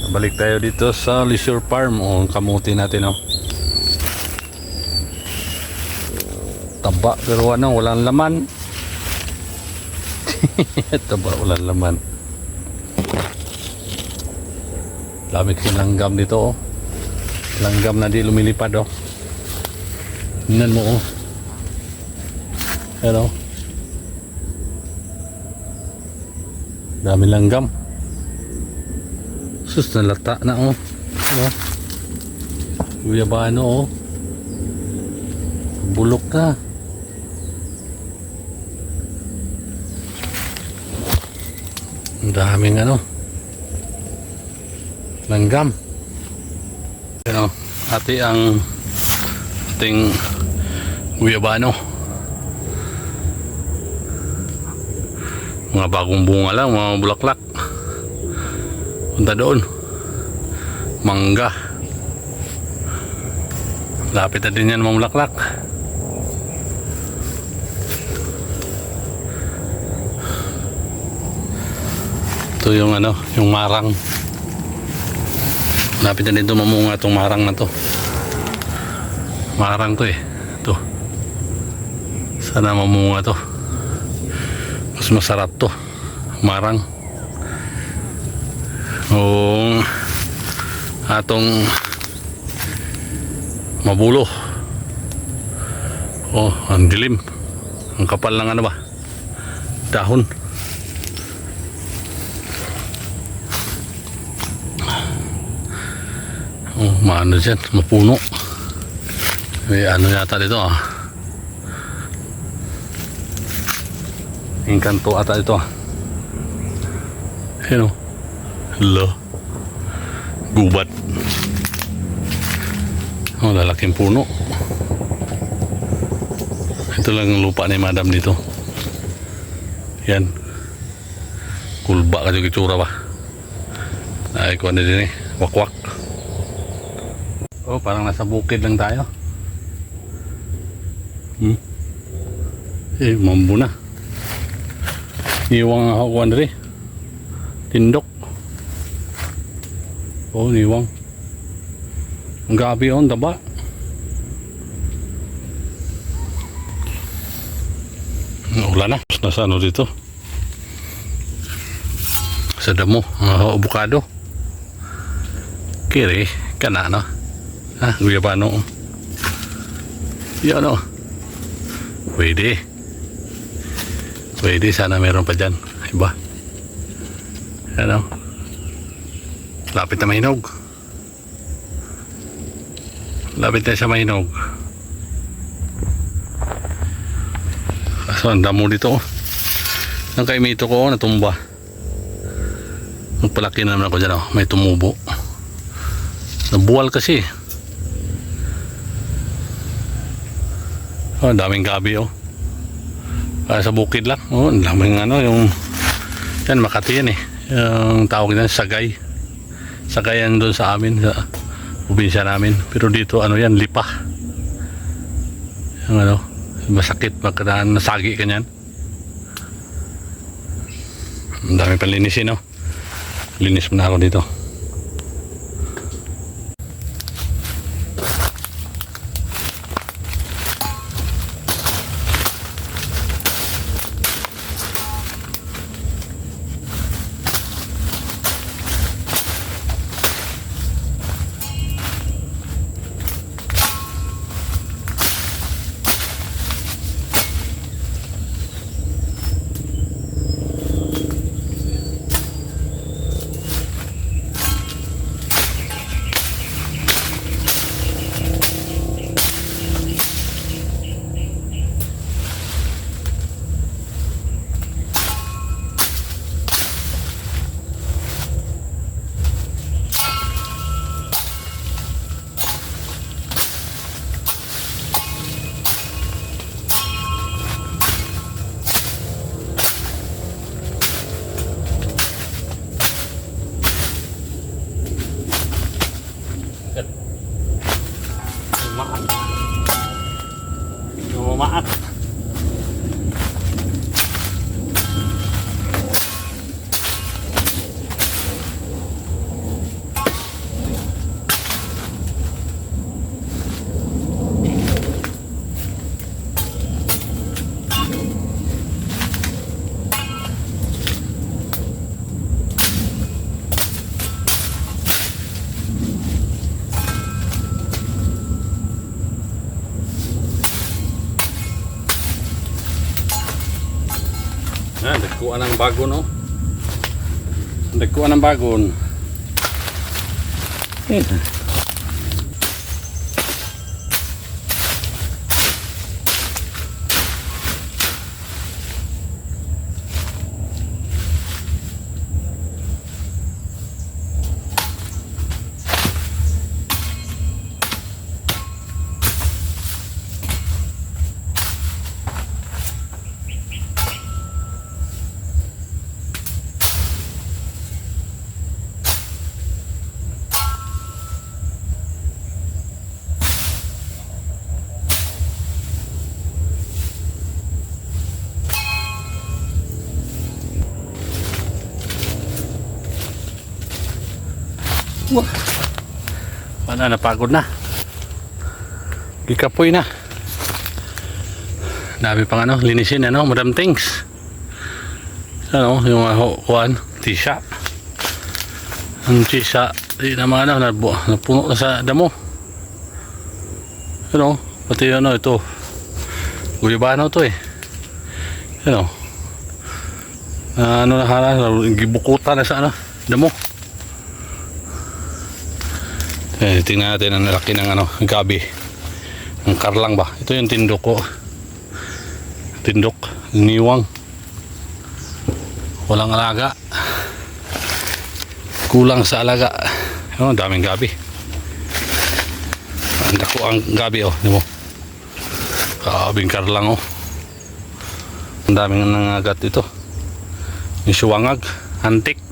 Balik tayo dito sa leisure farm. O, kamuti natin, oh. Taba pero ano, walang laman. Taba, walang laman. Dami kasing langgam dito, oh. Langgam na di lumilipad, oh. Tingnan mo, oh. Pero dami langgam. Sus, nalata na, oh. Ano? Guyabano, oh. Bulok na. Ang daming ano, langgam. Ano, ati ang ating guyabano. Mga bagong bunga lang, mga bulaklak. Punta doon. Mangga. Lapit na din yan mga bulaklak. Ito yung ano, yung marang. Lapit na dito mamunga itong marang na to. Marang to, eh. Ito. Sana mamunga to. Mas masarap to. Marang. O atong mabulo. Oh, ang dilim. Ang kapal ng ano ba? Dahon. Oh, maano dyan, mapuno. May ano yata dito, ah. Engkanto ata dito, ah. Ayan, oh. Hello. Gubat. Oh, lalaking puno. Ito lang ang lupa ni madam dito. Yan. Kulba ka yung itsura ba? Ay, kuha na din, eh. Wakwak. Oh, parang nasa bukid lang tayo. Eh, mambo na. Iwang ako kuha na rin. Tindok. Oh, iwang. Ang gabi, oh, ang taba. Ulan na. Nasa ano dito? Sa damo. Avocado. Kiri. Kana, no? Ah, guyabano. Yan, oh. Pwede. Pwede, sana meron pa dyan. Iba. Yan, oh. Lapit na mahinog. Lapit na siya mahinog. Kaso ang damo dito, oh. Ang kaimito ko, oh, natumba. Magpalaki na naman ako dyan, oh. May tumubo. Nabuwal kasi. Oh, daming gabi, oh. Sa bukid lang. Oh, daming ano, yung yan, Makati yan, eh. Yung tawag na sagay. Sagay yan doon sa amin, sa probinsya namin. Pero dito, ano yan, lipa. Yung ano, masakit pagka nasagi ka niyan. Ang dami pang linisin, oh. Linis mo na ako dito. Nagkuha ng bago, no? Nagkuha ng bagon. Wah. Wala, napagod na. Gikapoy na. Dami pang ano, linisin ano, Madam Things. Ano, yung kuan, tisha. Ang tisha, di naman ano, napuno na sa damo. Ano, pati ano ito. Gulibano to eh. Ano. Ano na hala, gibukutan na sa ano, damo. Tingnan natin ang laki ng ano, gabi. Ang karlang ba? Ito yung tindok ko. Tindok, niwang. Walang alaga. Kulang sa alaga. Oh, daming gabi. Ang dako ang gabi, oh. Di mo? Kabing karlang, oh. Ang daming nangagat ito. Yung suwangag, antik.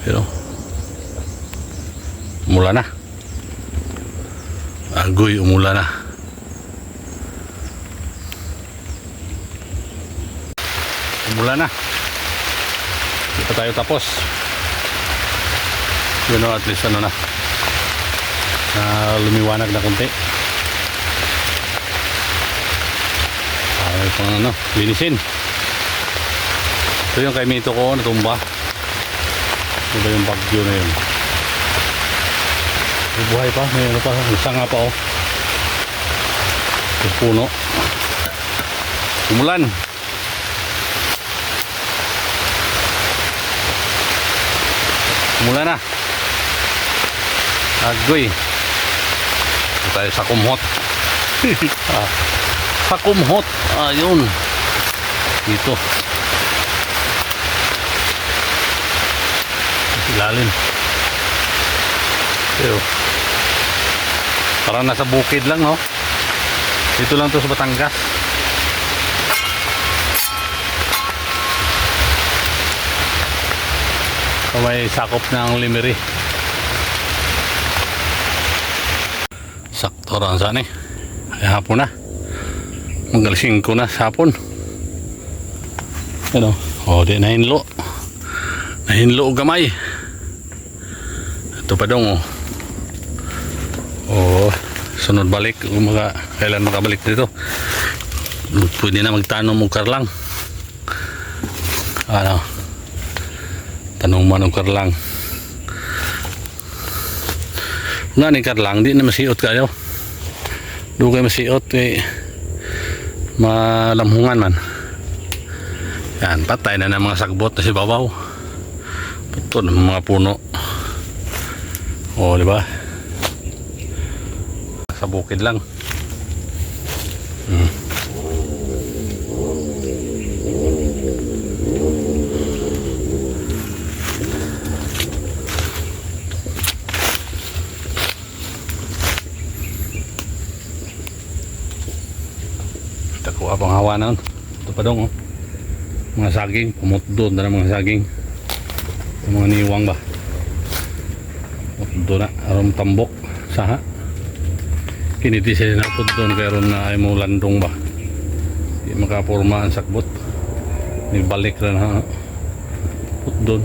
Pero umula na. Agoy, umula na. Umula na. Hindi pa tayo tapos. Yun o, at least ano na. Lumiwanag na konti. Ay, pang ano, linisin. Ito yung kay Mito ko, natumba. Ito ba yung bagyo na yun? Buhay pa, may ano pa, isa nga pa oh. Yung puno. Umulan. Umulan na. Agoy. Ito tayo sa kumhot. Sa kumhot. Ayun. Dito. Ilalim. Pero parang nasa bukid lang, no? Dito lang to sa Batangas. So, may sakop ng Limeri. Sakto rin saan eh. Ay hapon na. Magalasing ko na sa hapon. Ano? O, di nahinlo. Nahinlo o gamay. Ito pa dong, oh. O, sunod balik. Kailan makabalik dito. Pwede na magtanong mo karlang. Ano? Tanong man o karlang. Nga ni karlang, di na masiot kayo. Doon kayo masiot, eh, malamhungan man. Yan, patay na ng mga sagbot na si babaw. Ito ng mga puno. O, di ba? Sa bukid lang. Takuha pang hawa na. Ito pa dong, oh. Mga saging, pumutdo na mga saging. Yung mga niwang ba? Pumutdo na, aram tambok, saha. Kiniti sila na po doon kaya ron na ay mo landong ba. Di makapurma ang sakbot. Nibalik na na. Put doon.